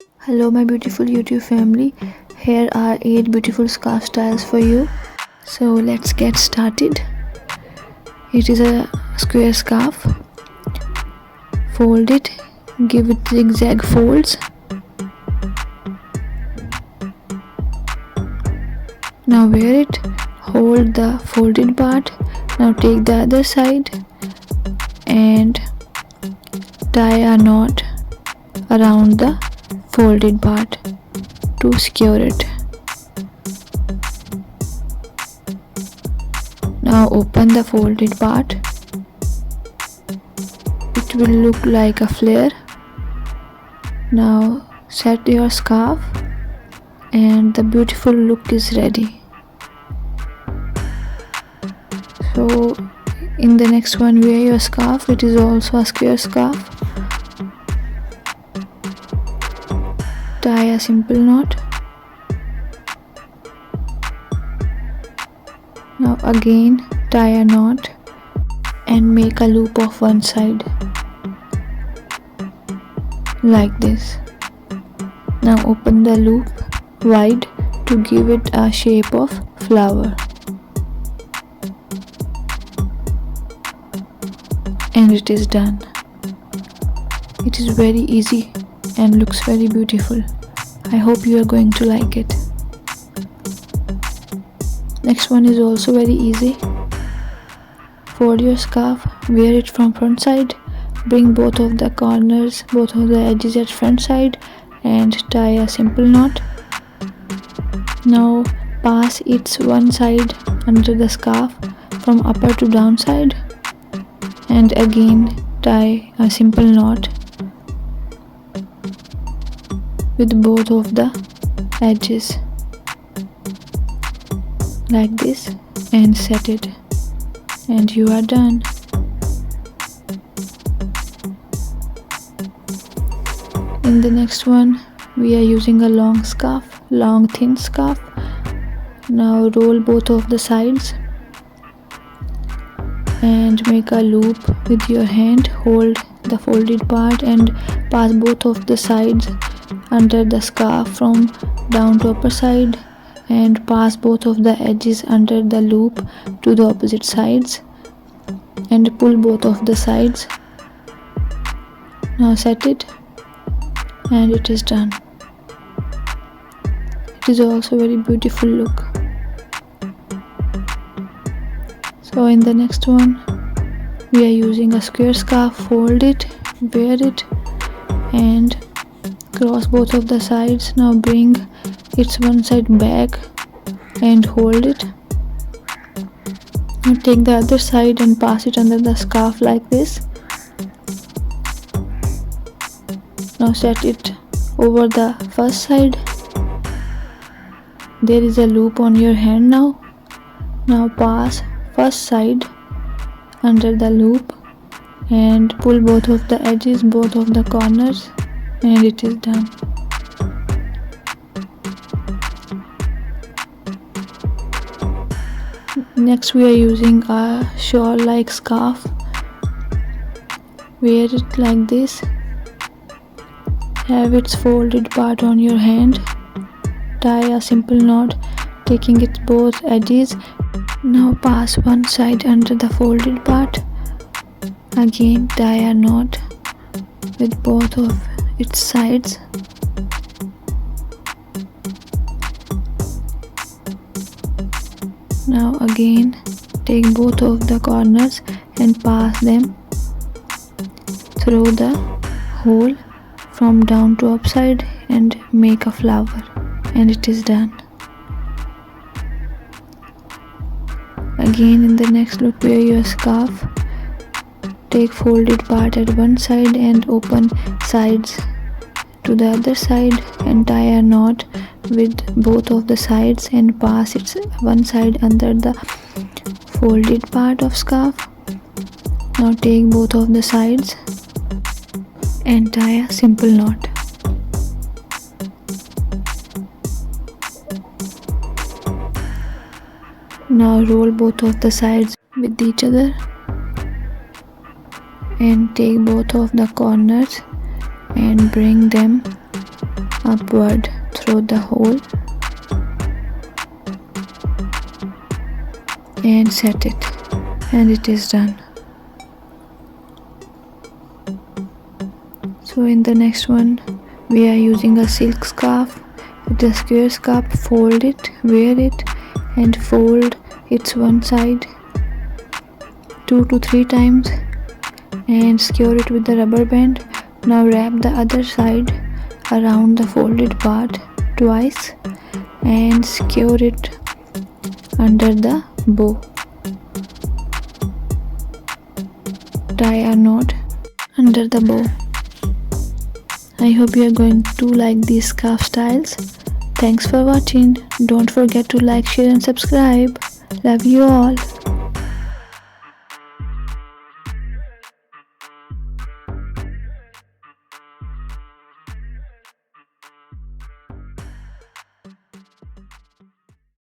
Hello my beautiful YouTube family, here are 8 beautiful scarf styles for you. So let's get started. It is a square scarf. Fold it, give it zigzag folds. Now wear it, hold the folded part. Now take the other side and tie a knot around the folded part to secure it. Now open the folded part. It will look like a flare. Now set your scarf and the beautiful look is ready. So in the next one, wear your scarf. It is also a square scarf. Tie a simple knot. Now again tie a knot and make a loop of one side like this. Now open the loop wide to give it a shape of flower. And it is done. It is very easy and looks very beautiful. I hope you are going to like it. Next one is also very easy. Fold your scarf, wear it from front side, bring both of the corners, both of the edges at front side and tie a simple knot. Now pass its one side under the scarf from upper to down side and again tie a simple knot with both of the edges like this and set it, and you are done. In the next one, we are using a long scarf, long thin scarf. Now roll both of the sides and make a loop with your hand. Hold the folded part and pass both of the sides under the scarf from down to upper side and pass both of the edges under the loop to the opposite sides and pull both of the sides. Now set it and it is done. It is also very beautiful look. So in the next one, we are using a square scarf. Fold it, wear it and cross both of the sides. Now bring its one side back and hold it. Now take the other side and pass it under the scarf like this. Now set it over the first side. There is a loop on your hand now. Now pass first side under the loop and pull both of the edges, both of the corners, and it is done. Next we are using a shawl like scarf. Wear it like this. Have its folded part on your hand. Tie a simple knot taking its both edges. Now pass one side under the folded part. Again tie a knot with both of its sides. Now again take both of the corners and pass them through the hole from down to upside and make a flower, and it is done. Again in the next loop, wear your scarf. Take folded part at one side and open sides to the other side and tie a knot with both of the sides and pass its one side under the folded part of scarf. Now take both of the sides and tie a simple knot. Now roll both of the sides with each other and take both of the corners and bring them upward through the hole and set it, and it is done. So in the next one we are using a silk scarf. With a square scarf, fold it, wear it, and fold its one side 2 to 3 times and secure it with the rubber band. Now wrap the other side around the folded part twice and secure it under the bow. Tie a knot under the bow. I hope you are going to like these scarf styles. Thanks for watching. Don't forget to like, share and subscribe. Love you all.